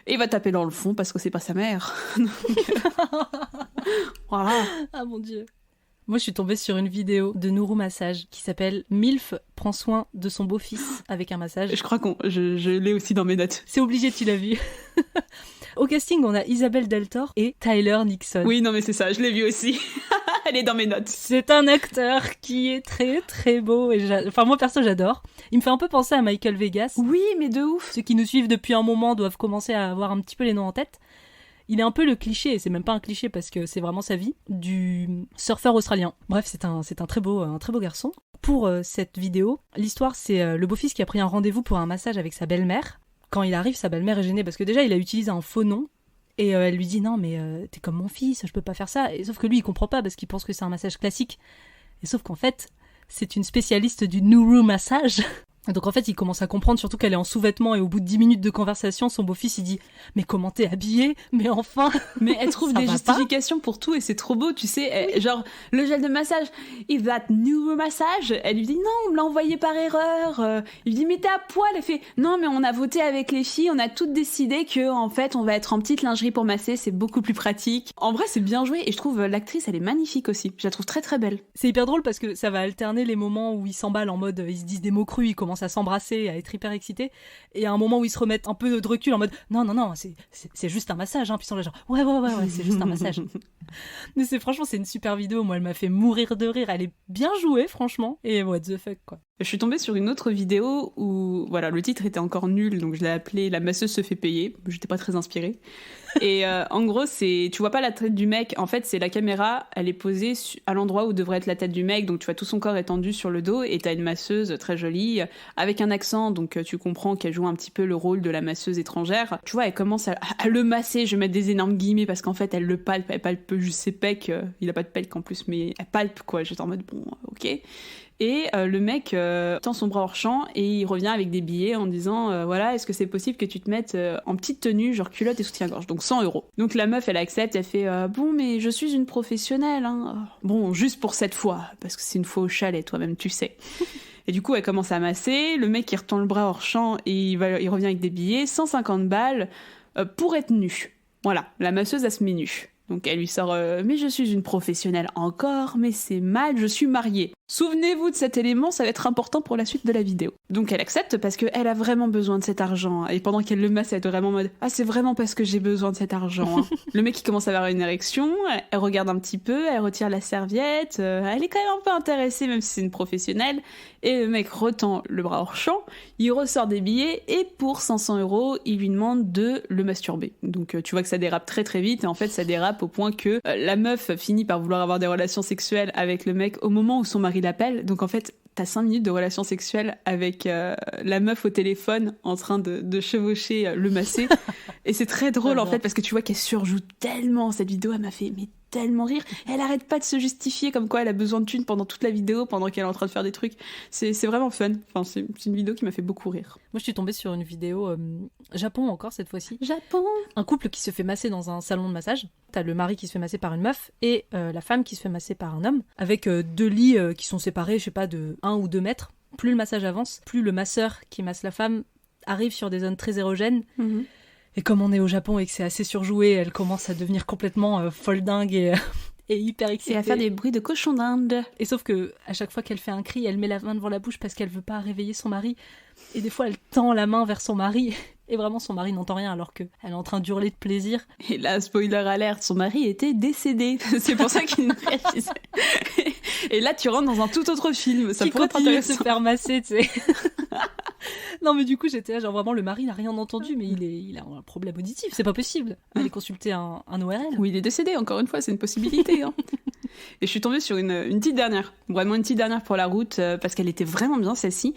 il va taper dans le fond parce que c'est pas sa mère. Donc, voilà. Ah mon dieu. Moi, je suis tombée sur une vidéo de Nourou Massage qui s'appelle « Milf prend soin de son beau-fils avec un massage ». Je crois je l'ai aussi dans mes notes. C'est obligé, tu l'as vu. Au casting, on a Isabelle Deltor et Tyler Nixon. Oui, non mais c'est ça, je l'ai vu aussi. Elle est dans mes notes. C'est un acteur qui est très très beau. Enfin, moi perso, j'adore. Il me fait un peu penser à Michael Vegas. Oui, mais de ouf. Ceux qui nous suivent depuis un moment doivent commencer à avoir un petit peu les noms en tête. Il est un peu le cliché, et c'est même pas un cliché parce que c'est vraiment sa vie, du surfeur australien. Bref, c'est un très beau garçon. Pour cette vidéo, l'histoire c'est le beau-fils qui a pris un rendez-vous pour un massage avec sa belle-mère. Quand il arrive, sa belle-mère est gênée parce que déjà il a utilisé un faux nom Et elle lui dit non mais t'es comme mon fils, je peux pas faire ça. Et sauf que lui il comprend pas parce qu'il pense que c'est un massage classique. Et sauf qu'en fait c'est une spécialiste du Nuru massage. Donc en fait il commence à comprendre surtout qu'elle est en sous-vêtements et au bout de 10 minutes de conversation son beau-fils il dit mais comment t'es habillée, mais enfin. Mais elle trouve Ça des va justifications pour tout et c'est trop beau, tu sais, genre le gel de massage, is that Nuru massage? Elle lui dit non, on me l'a envoyé par erreur. Il lui dit mais t'es à poil, elle fait non mais on a voté avec les filles, on a toutes décidé que en fait on va être en petite lingerie pour masser, c'est beaucoup plus pratique. En vrai c'est bien joué et je trouve l'actrice elle est magnifique aussi, je la trouve très très belle. C'est hyper drôle parce que ça va alterner les moments où ils s'emballent en mode ils se disent des mots crus, ils commencent à s'embrasser, à être hyper excités, et à un moment où ils se remettent un peu de recul en mode non c'est juste un massage, hein, puis ils sont là genre ouais c'est juste un massage. Mais franchement c'est une super vidéo, moi elle m'a fait mourir de rire, elle est bien jouée franchement, et what the fuck quoi. Je suis tombée sur une autre vidéo où, voilà, le titre était encore nul, donc je l'ai appelé « La masseuse se fait payer ». J'étais pas très inspirée. Et en gros, tu vois pas la tête du mec. En fait, c'est la caméra, elle est posée à l'endroit où devrait être la tête du mec. Donc tu vois tout son corps étendu sur le dos et t'as une masseuse très jolie, avec un accent. Donc tu comprends qu'elle joue un petit peu le rôle de la masseuse étrangère. Tu vois, elle commence à le masser. Je vais mettre des énormes guillemets parce qu'en fait, elle le palpe. Elle palpe juste ses pecs. Il a pas de pec en plus, mais elle palpe quoi. J'étais en mode bon, ok. Et le mec tend son bras hors champ et il revient avec des billets en disant voilà, est-ce que c'est possible que tu te mettes en petite tenue, genre culotte et soutien-gorge, donc 100 €. Donc la meuf elle accepte, elle fait bon mais je suis une professionnelle, hein. Bon juste pour cette fois, parce que c'est une fois au chalet, toi-même tu sais. Et du coup elle commence à masser, le mec il retend le bras hors champ et il revient avec des billets, 150 balles pour être nu. Voilà, la masseuse elle se met nue. Donc elle lui sort mais je suis une professionnelle encore, mais c'est mal, je suis mariée. Souvenez-vous de cet élément, ça va être important pour la suite de la vidéo. Donc elle accepte parce qu'elle a vraiment besoin de cet argent. Et pendant qu'elle le masse, elle est vraiment en mode ah c'est vraiment parce que j'ai besoin de cet argent. Hein. Le mec il commence à avoir une érection, elle regarde un petit peu, elle retire la serviette, elle est quand même un peu intéressée même si c'est une professionnelle. Et le mec retend le bras hors champ, il ressort des billets et pour 500 €, il lui demande de le masturber. Donc tu vois que ça dérape très très vite et en fait ça dérape au point que la meuf finit par vouloir avoir des relations sexuelles avec le mec au moment où son mari l'appelle. Donc en fait t'as 5 minutes de relations sexuelles avec la meuf au téléphone en train de chevaucher le massé. Et c'est très drôle en fait parce que tu vois qu'elle surjoue tellement. Cette vidéo elle m'a fait mais tellement rire. Elle arrête pas de se justifier comme quoi elle a besoin de thunes pendant toute la vidéo, pendant qu'elle est en train de faire des trucs. C'est vraiment fun. Enfin, c'est une vidéo qui m'a fait beaucoup rire. Moi je suis tombée sur une vidéo Japon encore cette fois-ci. Japon. Un couple qui se fait masser dans un salon de massage. T'as le mari qui se fait masser par une meuf et la femme qui se fait masser par un homme, avec 2 lits qui sont séparés, je sais pas, de 1 ou 2 mètres. Plus le massage avance, plus le masseur qui masse la femme arrive sur des zones très érogènes. Mm-hmm. Et comme on est au Japon et que c'est assez surjoué, elle commence à devenir complètement folle dingue et hyper excitée. Et à faire des bruits de cochon d'Inde. Et sauf que à chaque fois qu'elle fait un cri, elle met la main devant la bouche parce qu'elle veut pas réveiller son mari. Et des fois, elle tend la main vers son mari. Et vraiment, son mari n'entend rien alors qu'elle est en train d'hurler de plaisir. Et là, spoiler alert, son mari était décédé. C'est pour ça qu'il ne réagissait. Et là, tu rentres dans un tout autre film. Ça pourrait être intéressant. De se faire masser, tu sais. Non, mais du coup, j'étais là, genre vraiment, le mari n'a rien entendu, mais il a un problème auditif, c'est pas possible. Aller consulter un ORL. Oui, il est décédé, encore une fois, c'est une possibilité. Hein. Et je suis tombée sur une petite dernière, vraiment une petite dernière pour la route, parce qu'elle était vraiment bien, celle-ci.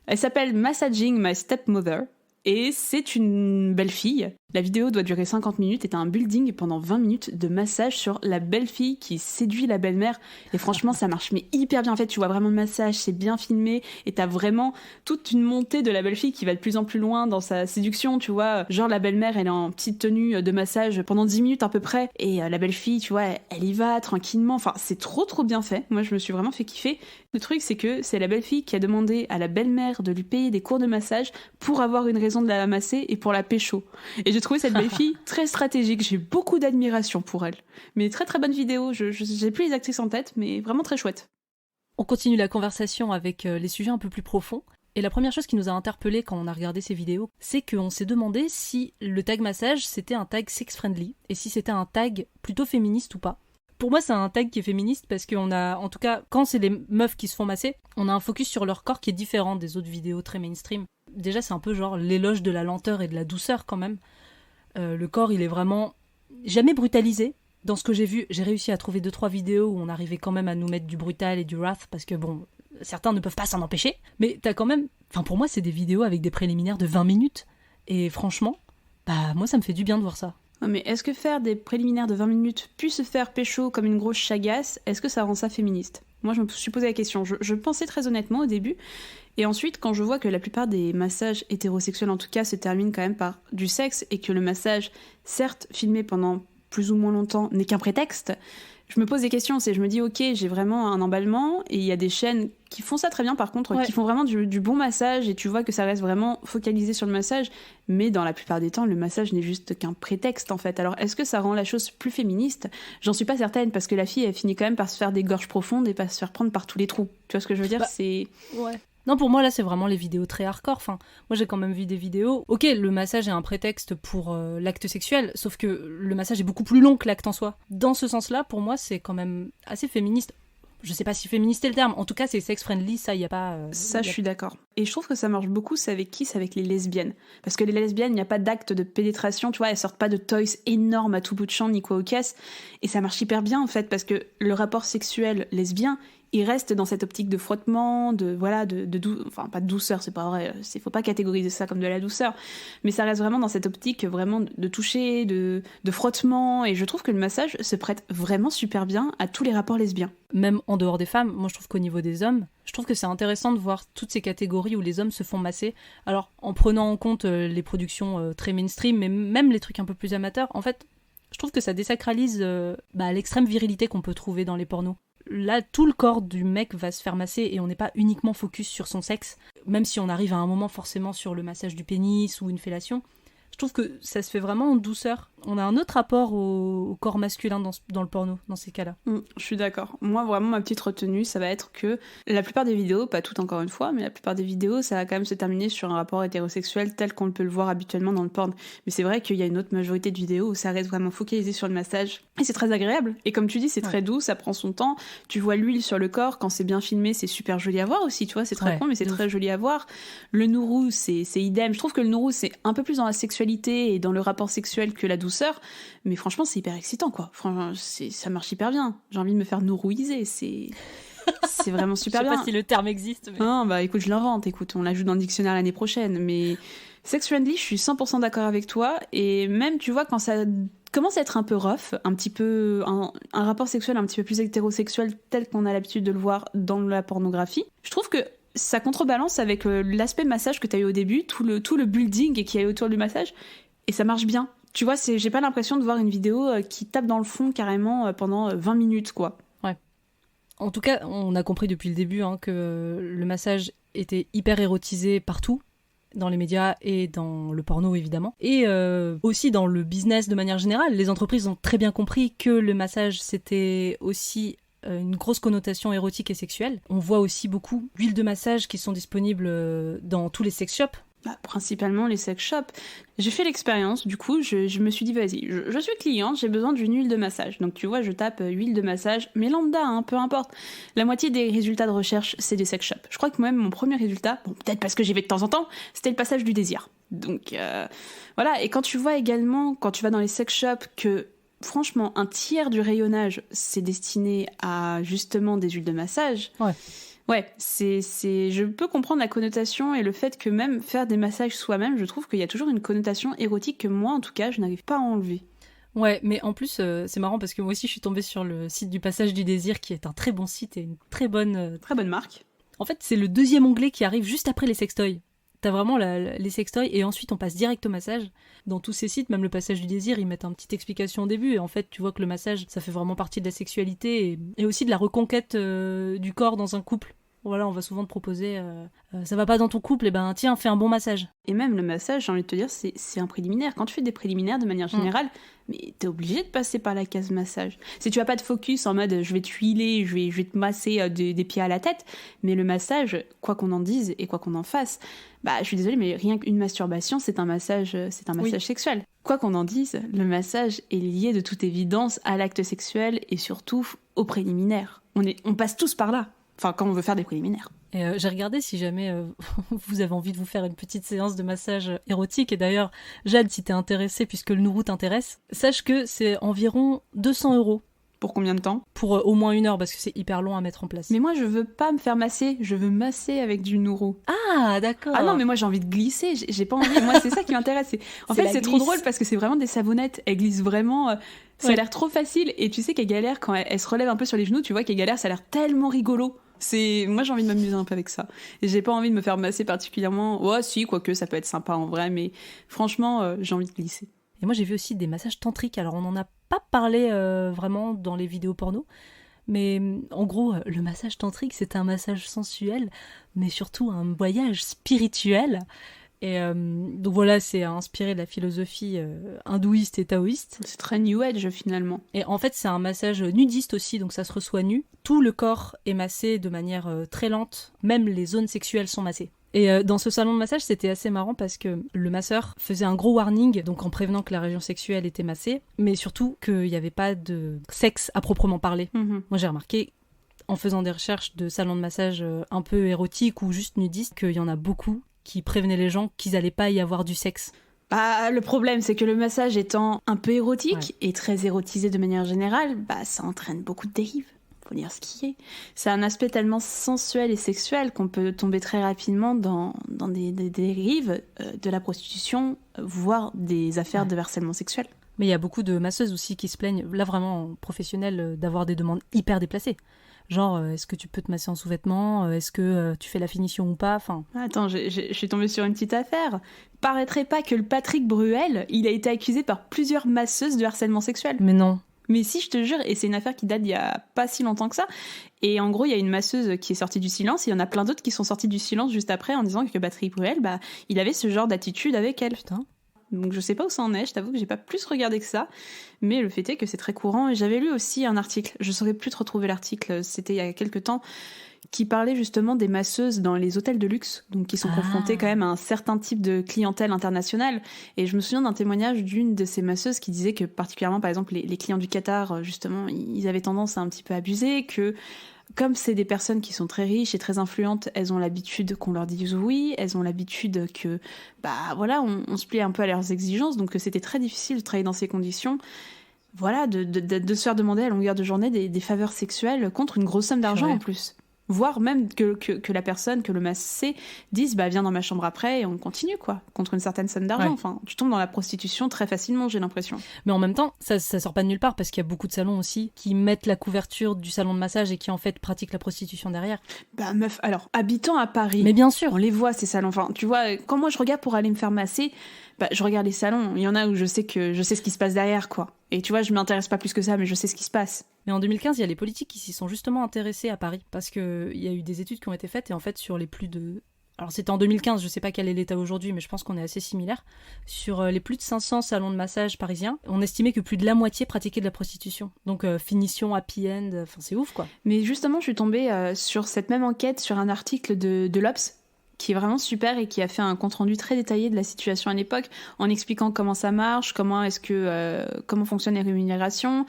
Elle s'appelle Massaging My Stepmother. Et c'est une belle fille. La vidéo doit durer 50 minutes et t'as un building pendant 20 minutes de massage sur la belle fille qui séduit la belle-mère. Et franchement, ça marche mais hyper bien. En fait, tu vois vraiment le massage, c'est bien filmé et t'as vraiment toute une montée de la belle fille qui va de plus en plus loin dans sa séduction, tu vois. Genre la belle-mère, elle est en petite tenue de massage pendant 10 minutes à peu près. Et la belle fille, tu vois, elle y va tranquillement. Enfin, c'est trop bien fait. Moi, je me suis vraiment fait kiffer. Le truc, c'est que c'est la belle fille qui a demandé à la belle-mère de lui payer des cours de massage pour avoir une raison de la masser et pour la pécho. Et j'ai trouvé cette belle fille très stratégique. J'ai beaucoup d'admiration pour elle. Mais très bonne vidéo. J'ai plus les actrices en tête, mais vraiment très chouette. On continue la conversation avec les sujets un peu plus profonds. Et la première chose qui nous a interpellés quand on a regardé ces vidéos, c'est qu'on s'est demandé si le tag massage c'était un tag sex-friendly et si c'était un tag plutôt féministe ou pas. Pour moi, c'est un tag qui est féministe parce qu'on a, en tout cas, quand c'est les meufs qui se font masser, on a un focus sur leur corps qui est différent des autres vidéos très mainstream. Déjà, c'est un peu genre l'éloge de la lenteur et de la douceur quand même. Le corps, il est vraiment jamais brutalisé. Dans ce que j'ai vu, j'ai réussi à trouver 2-3 vidéos où on arrivait quand même à nous mettre du brutal et du wrath parce que bon, certains ne peuvent pas s'en empêcher. Mais t'as quand même, enfin pour moi, c'est des vidéos avec des préliminaires de 20 minutes. Et franchement, bah moi, ça me fait du bien de voir ça. Mais est-ce que faire des préliminaires de 20 minutes puis se faire pécho comme une grosse chagasse, est-ce que ça rend ça féministe ? Moi, je me suis posé la question. Je pensais très honnêtement au début. Et ensuite, quand je vois que la plupart des massages hétérosexuels, en tout cas, se terminent quand même par du sexe et que le massage, certes filmé pendant plus ou moins longtemps, n'est qu'un prétexte, je me pose des questions. Je me dis, ok, j'ai vraiment un emballement et il y a des chaînes qui font ça très bien, par contre, qui font vraiment du bon massage et tu vois que ça reste vraiment focalisé sur le massage. Mais dans la plupart des temps, le massage n'est juste qu'un prétexte, en fait. Alors, est-ce que ça rend la chose plus féministe ? J'en suis pas certaine, parce que la fille, elle finit quand même par se faire des gorges profondes et par se faire prendre par tous les trous. Tu vois ce que je veux dire ? C'est... Ouais. Non, pour moi, là, c'est vraiment les vidéos très hardcore. Enfin, moi, j'ai quand même vu des vidéos. Ok, le massage est un prétexte pour l'acte sexuel, sauf que le massage est beaucoup plus long que l'acte en soi. Dans ce sens-là, pour moi, c'est quand même assez féministe. Je sais pas si féministe est le terme. En tout cas, c'est sex-friendly, ça, il y a pas... Ça, je suis d'accord. Et je trouve que ça marche beaucoup, c'est avec qui ? C'est avec les lesbiennes. Parce que les lesbiennes, il n'y a pas d'acte de pénétration, tu vois, elles sortent pas de toys énormes à tout bout de champ, ni quoi aux caisses. Et ça marche hyper bien, en fait, parce que le rapport sexuel lesbien, il reste dans cette optique de frottement, enfin pas de douceur, c'est pas vrai, faut pas catégoriser ça comme de la douceur, mais ça reste vraiment dans cette optique vraiment de toucher, de frottement, et je trouve que le massage se prête vraiment super bien à tous les rapports lesbiens. Même en dehors des femmes, moi je trouve qu'au niveau des hommes, je trouve que c'est intéressant de voir toutes ces catégories où les hommes se font masser, alors en prenant en compte les productions très mainstream, mais même les trucs un peu plus amateurs, en fait, je trouve que ça désacralise l'extrême virilité qu'on peut trouver dans les pornos. Là, tout le corps du mec va se faire masser et on n'est pas uniquement focus sur son sexe, même si on arrive à un moment forcément sur le massage du pénis ou une fellation. Je trouve que ça se fait vraiment en douceur. On a un autre rapport au corps masculin dans le porno, dans ces cas-là. Je suis d'accord. Moi, vraiment, ma petite retenue, ça va être que la plupart des vidéos, pas toutes encore une fois, mais la plupart des vidéos, ça va quand même se terminer sur un rapport hétérosexuel tel qu'on peut le voir habituellement dans le porn. Mais c'est vrai qu'il y a une autre majorité de vidéos où ça reste vraiment focalisé sur le massage. Et c'est très agréable. Et comme tu dis, c'est très doux, ça prend son temps. Tu vois l'huile sur le corps, quand c'est bien filmé, c'est super joli à voir aussi, tu vois, c'est très con, mais c'est très joli à voir. Le nourou, c'est idem. Je trouve que le nourou, c'est un peu plus dans la sexualité et dans le rapport sexuel que la douceur. Mais franchement, c'est hyper excitant, quoi. Franchement, ça marche hyper bien. J'ai envie de me faire nourouiser, c'est vraiment super bien. Je sais pas si le terme existe. Mais... Non, bah écoute, je l'invente. Écoute, on l'ajoute dans le dictionnaire l'année prochaine. Mais sex-friendly, je suis 100% d'accord avec toi. Et même, tu vois, quand ça commence à être un peu rough, un petit peu un rapport sexuel un petit peu plus hétérosexuel tel qu'on a l'habitude de le voir dans la pornographie, je trouve que ça contrebalance avec l'aspect massage que tu as eu au début, tout le building qui est autour du massage, et ça marche bien. Tu vois, j'ai pas l'impression de voir une vidéo qui tape dans le fond carrément pendant 20 minutes, quoi. Ouais. En tout cas, on a compris depuis le début que le massage était hyper érotisé partout, dans les médias et dans le porno évidemment, et aussi dans le business de manière générale. Les entreprises ont très bien compris que le massage c'était aussi une grosse connotation érotique et sexuelle. On voit aussi beaucoup d'huiles de massage qui sont disponibles dans tous les sex shops. Principalement les sex shops. J'ai fait l'expérience, du coup, je me suis dit, vas-y, je suis cliente, j'ai besoin d'une huile de massage. Donc tu vois, je tape huile de massage, mais lambda, peu importe. La moitié des résultats de recherche, c'est des sex shops. Je crois que moi-même, mon premier résultat, bon, peut-être parce que j'y vais de temps en temps, c'était le passage du désir. Donc voilà, et quand tu vois également, quand tu vas dans les sex shops, que franchement, un tiers du rayonnage, c'est destiné à justement des huiles de massage. Ouais, je peux comprendre la connotation et le fait que même faire des massages soi-même, je trouve qu'il y a toujours une connotation érotique que moi, en tout cas, je n'arrive pas à enlever. Ouais, mais en plus, c'est marrant parce que moi aussi, je suis tombée sur le site du Passage du Désir, qui est un très bon site et une très bonne marque. En fait, c'est le deuxième onglet qui arrive juste après les sextoys. T'as vraiment les sextoys et ensuite on passe direct au massage. Dans tous ces sites, même le Passage du Désir, ils mettent une petite explication au début et en fait tu vois que le massage ça fait vraiment partie de la sexualité et aussi de la reconquête du corps dans un couple. Voilà, on va souvent te proposer ça va pas dans ton couple, et ben tiens, fais un bon massage. Et même le massage, j'ai envie de te dire, c'est un préliminaire. Quand tu fais des préliminaires de manière générale, mais t'es obligé de passer par la case massage. Si tu as pas de focus en mode je vais te huiler, je vais te masser des pieds à la tête, mais le massage, quoi qu'on en dise et quoi qu'on en fasse, je suis désolée, mais rien qu'une masturbation, c'est un massage sexuel. Quoi qu'on en dise, le massage est lié de toute évidence à l'acte sexuel et surtout au préliminaire. On passe tous par là. Enfin, quand on veut faire des préliminaires. Et j'ai regardé si jamais vous avez envie de vous faire une petite séance de massage érotique. Et d'ailleurs, Jade, si t'es intéressée, puisque le nourou t'intéresse, sache que c'est environ 200 € Pour combien de temps? Pour au moins 1 heure, parce que c'est hyper long à mettre en place. Mais moi, je veux pas me faire masser, je veux masser avec du Nouro. Ah, d'accord. Ah non, mais moi j'ai envie de glisser, j'ai pas envie. Moi, c'est ça qui m'intéresse. En fait, c'est trop drôle parce que c'est vraiment des savonnettes. Elles glissent vraiment. Ça a l'air trop facile. Et tu sais qu'elle galère quand elle se relève un peu sur les genoux. Tu vois qu'elle galère, ça a l'air tellement rigolo. Moi, j'ai envie de m'amuser un peu avec ça. Et j'ai pas envie de me faire masser particulièrement. Ouais, si, quoique ça peut être sympa en vrai, mais franchement, j'ai envie de glisser. Et moi, j'ai vu aussi des massages tantriques. Alors, on n'en a pas parlé vraiment dans les vidéos porno. Mais en gros, le massage tantrique, c'est un massage sensuel, mais surtout un voyage spirituel. Et donc voilà, c'est inspiré de la philosophie hindouiste et taoïste. C'est très New Age finalement. Et en fait, c'est un massage nudiste aussi, donc ça se reçoit nu. Tout le corps est massé de manière très lente, même les zones sexuelles sont massées. Et dans ce salon de massage, c'était assez marrant parce que le masseur faisait un gros warning, donc en prévenant que la région sexuelle était massée, mais surtout qu'il n'y avait pas de sexe à proprement parler. Mm-hmm. Moi, j'ai remarqué, en faisant des recherches de salons de massage un peu érotiques ou juste nudistes, qu'il y en a beaucoup qui prévenaient les gens qu'ils n'allaient pas y avoir du sexe. Bah, le problème, c'est que le massage étant un peu érotique et très érotisé de manière générale, bah, ça entraîne beaucoup de dérives. Faut dire ce qui est. C'est un aspect tellement sensuel et sexuel qu'on peut tomber très rapidement dans des dérives de la prostitution, voire des affaires de harcèlement sexuel. Mais il y a beaucoup de masseuses aussi qui se plaignent, là vraiment professionnelles, d'avoir des demandes hyper déplacées. Genre, est-ce que tu peux te masser en sous-vêtements? Est-ce que tu fais la finition ou pas? Enfin... Attends, je suis tombée sur une petite affaire. Paraîtrait pas que le Patrick Bruel, il a été accusé par plusieurs masseuses de harcèlement sexuel. Mais non. Mais si, je te jure, et c'est une affaire qui date d'il y a pas si longtemps que ça. Et en gros, il y a une masseuse qui est sortie du silence, et il y en a plein d'autres qui sont sortis du silence juste après en disant que Patrick Bruel, bah, il avait ce genre d'attitude avec elle. Putain. Donc je sais pas où ça en est, je t'avoue que j'ai pas plus regardé que ça, mais le fait est que c'est très courant. Et j'avais lu aussi un article, je saurais plus te retrouver l'article, c'était il y a quelques temps, qui parlait justement des masseuses dans les hôtels de luxe, donc qui sont confrontées quand même à un certain type de clientèle internationale. Et je me souviens d'un témoignage d'une de ces masseuses qui disait que particulièrement, par exemple, les clients du Qatar, justement, ils avaient tendance à un petit peu abuser, que comme c'est des personnes qui sont très riches et très influentes, elles ont l'habitude qu'on leur dise oui, elles ont l'habitude que, bah voilà, on se plie un peu à leurs exigences, donc c'était très difficile de travailler dans ces conditions. Voilà, de se faire demander à longueur de journée des faveurs sexuelles contre une grosse somme d'argent en plus. Voire même que la personne, que le massé dise bah viens dans ma chambre après et on continue quoi, contre une certaine somme d'argent. Enfin, tu tombes dans la prostitution très facilement, j'ai l'impression. Mais en même temps, ça sort pas de nulle part parce qu'il y a beaucoup de salons aussi qui mettent la couverture du salon de massage et qui en fait pratiquent la prostitution derrière. Bah meuf, alors habitant à Paris, mais bien sûr, on les voit ces salons. Enfin, tu vois, quand moi je regarde pour aller me faire masser, bah je regarde les salons. Il y en a où je sais ce qui se passe derrière quoi. Et tu vois, je m'intéresse pas plus que ça, mais je sais ce qui se passe. Mais en 2015, il y a les politiques qui s'y sont justement intéressés à Paris, parce qu'il y a eu des études qui ont été faites, et en fait, sur les plus de... Alors c'était en 2015, je sais pas quel est l'état aujourd'hui, mais je pense qu'on est assez similaires. Sur les plus de 500 salons de massage parisiens, on estimait que plus de la moitié pratiquaient de la prostitution. Donc finition, happy end, enfin c'est ouf quoi. Mais justement, je suis tombée sur cette même enquête, sur un article de l'Obs, qui est vraiment super et qui a fait un compte-rendu très détaillé de la situation à l'époque, en expliquant comment ça marche, comment fonctionnent les rémunérations.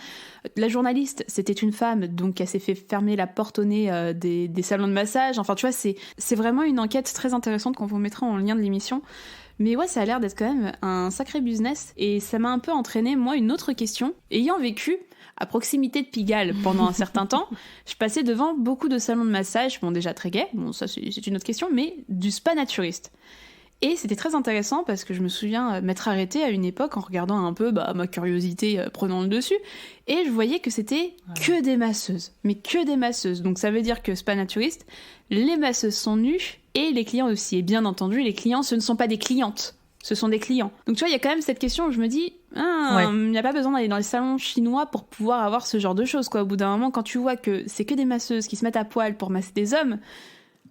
La journaliste, c'était une femme, donc elle s'est fait fermer la porte au nez des salons de massage. Enfin, tu vois, c'est vraiment une enquête très intéressante qu'on vous mettra en lien de l'émission. Mais ouais, ça a l'air d'être quand même un sacré business, et ça m'a un peu entraîné, moi, une autre question. Ayant vécu à proximité de Pigalle pendant un certain temps, je passais devant beaucoup de salons de massage, bon déjà très gays, bon ça c'est une autre question, mais du spa naturiste. Et c'était très intéressant parce que je me souviens m'être arrêtée à une époque en regardant un peu ma curiosité prenant le dessus, et je voyais que c'était que des masseuses, mais que des masseuses. Donc ça veut dire que spa naturiste, les masseuses sont nues et les clients aussi. Et bien entendu, les clients, ce ne sont pas des clientes. Ce sont des clients. Donc tu vois, il y a quand même cette question où je me dis, il n'y a pas besoin d'aller dans les salons chinois pour pouvoir avoir ce genre de choses, quoi. Au bout d'un moment, quand tu vois que c'est que des masseuses qui se mettent à poil pour masser des hommes,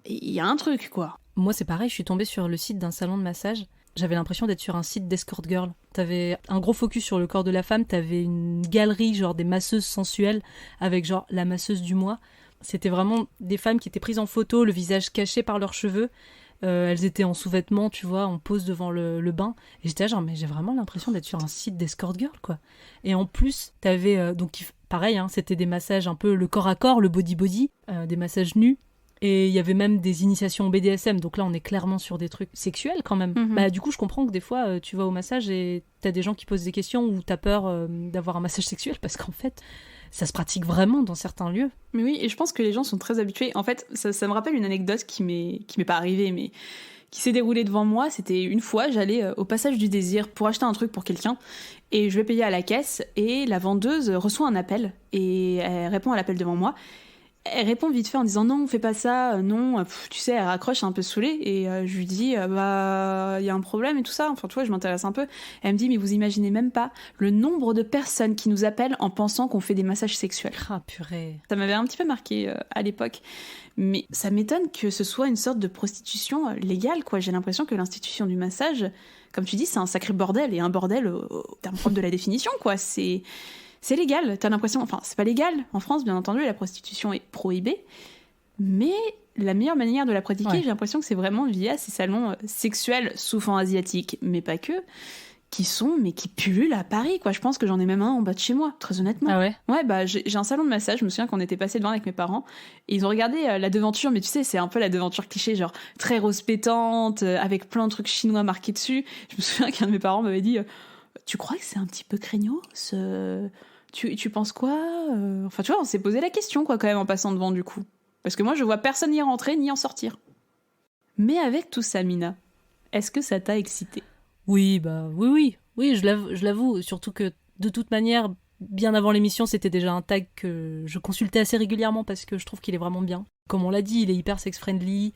il y a un truc, quoi. Moi, c'est pareil, je suis tombée sur le site d'un salon de massage. J'avais l'impression d'être sur un site d'escort girl. T'avais un gros focus sur le corps de la femme, t'avais une galerie, genre des masseuses sensuelles, avec genre la masseuse du mois. C'était vraiment des femmes qui étaient prises en photo, le visage caché par leurs cheveux. Elles étaient en sous-vêtements, tu vois, en pose devant le bain. Et j'étais là, genre, mais j'ai vraiment l'impression d'être sur un site d'escort girl, quoi. Et en plus, t'avais, donc, pareil, hein, c'était des massages un peu le corps à corps, le body-body, des massages nus. Et il y avait même des initiations BDSM, donc là, on est clairement sur des trucs sexuels, quand même. Mm-hmm. Bah, du coup, je comprends que des fois, tu vas au massage et t'as des gens qui posent des questions ou t'as peur d'avoir un massage sexuel, parce qu'en fait, Ça se pratique vraiment dans certains lieux. Mais oui, et je pense que les gens sont très habitués. En fait, ça me rappelle une anecdote qui m'est pas arrivée, mais qui s'est déroulée devant moi. C'était une fois, j'allais au Passage du Désir pour acheter un truc pour quelqu'un, et je vais payer à la caisse, et la vendeuse reçoit un appel, et elle répond à l'appel devant moi. Elle répond vite fait en disant non, fais pas ça, non, tu sais, elle raccroche un peu saoulée, et je lui dis bah il y a un problème et tout ça, enfin tu vois, je m'intéresse un peu. Elle me dit mais vous imaginez même pas le nombre de personnes qui nous appellent en pensant qu'on fait des massages sexuels. Ah purée. Ça m'avait un petit peu marqué à l'époque, mais ça m'étonne que ce soit une sorte de prostitution légale, quoi. J'ai l'impression que l'institution du massage, comme tu dis, c'est un sacré bordel, et un bordel au terme propre de la définition, quoi. C'est légal, t'as l'impression... Enfin, c'est pas légal. En France, bien entendu, la prostitution est prohibée. Mais la meilleure manière de la pratiquer, j'ai l'impression que c'est vraiment via ces salons sexuels, souvent asiatiques, mais pas que, qui pullulent à Paris, quoi. Je pense que j'en ai même un en bas de chez moi, très honnêtement. Ah ouais? Ouais, bah j'ai un salon de massage, je me souviens qu'on était passé devant avec mes parents, et ils ont regardé la devanture, mais tu sais, c'est un peu la devanture cliché, genre très rose pétante, avec plein de trucs chinois marqués dessus. Je me souviens qu'un de mes parents m'avait dit tu crois que c'est un petit peu craignos tu penses quoi Enfin, tu vois, on s'est posé la question, quoi, quand même, en passant devant, du coup. Parce que moi, je vois personne y rentrer ni en sortir. Mais avec tout ça, Mina, est-ce que ça t'a excité ? Oui, bah oui, je l'avoue. Surtout que, de toute manière, bien avant l'émission, c'était déjà un tag que je consultais assez régulièrement parce que je trouve qu'il est vraiment bien. Comme on l'a dit, il est hyper sex-friendly,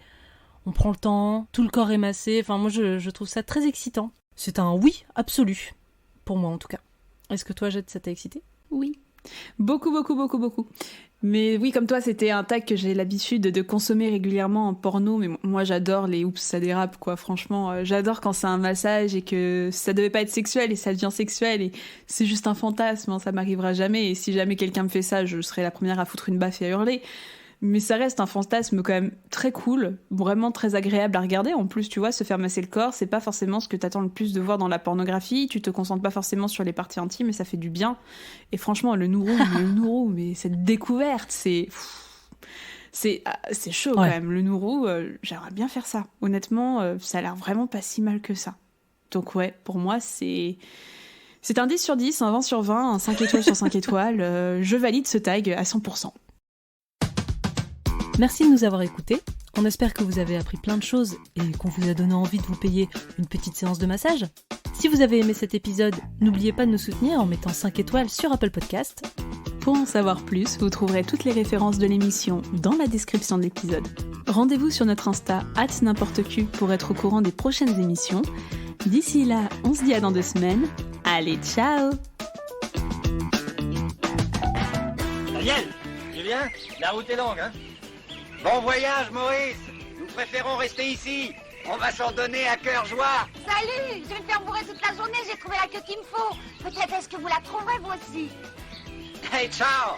on prend le temps, tout le corps est massé. Enfin, moi, je trouve ça très excitant. C'est un oui absolu, pour moi en tout cas. Est-ce que toi, Jade, ça t'a excité ? Oui. Beaucoup. Mais oui, comme toi, c'était un tag que j'ai l'habitude de consommer régulièrement en porno, mais moi j'adore les oups, ça dérape, quoi. Franchement, j'adore quand c'est un massage et que ça devait pas être sexuel et ça devient sexuel et c'est juste un fantasme, hein, ça m'arrivera jamais, et si jamais quelqu'un me fait ça, je serai la première à foutre une baffe et à hurler. Mais ça reste un fantasme quand même très cool, vraiment très agréable à regarder. En plus, tu vois, se faire masser le corps, c'est pas forcément ce que t'attends le plus de voir dans la pornographie. Tu te concentres pas forcément sur les parties intimes et ça fait du bien. Et franchement, le nourou, mais cette découverte, c'est chaud quand même. Le nourou, j'aimerais bien faire ça. Honnêtement, ça a l'air vraiment pas si mal que ça. Donc ouais, pour moi, c'est un 10 sur 10, un 20 sur 20, un 5 étoiles sur 5 étoiles. Je valide ce tag à 100%. Merci de nous avoir écoutés. On espère que vous avez appris plein de choses et qu'on vous a donné envie de vous payer une petite séance de massage. Si vous avez aimé cet épisode, n'oubliez pas de nous soutenir en mettant 5 étoiles sur Apple Podcast. Pour en savoir plus, vous trouverez toutes les références de l'émission dans la description de l'épisode. Rendez-vous sur notre Insta @n'importecu pour être au courant des prochaines émissions. D'ici là, on se dit à dans 2 semaines. Allez, ciao! Daniel, Julien, la route est longue, hein? Bon voyage, Maurice. Nous préférons rester ici. On va s'en donner à cœur joie. Salut, je vais me faire bourrer toute la journée, j'ai trouvé la queue qu'il me faut. Peut-être est-ce que vous la trouverez vous aussi. Hey, ciao.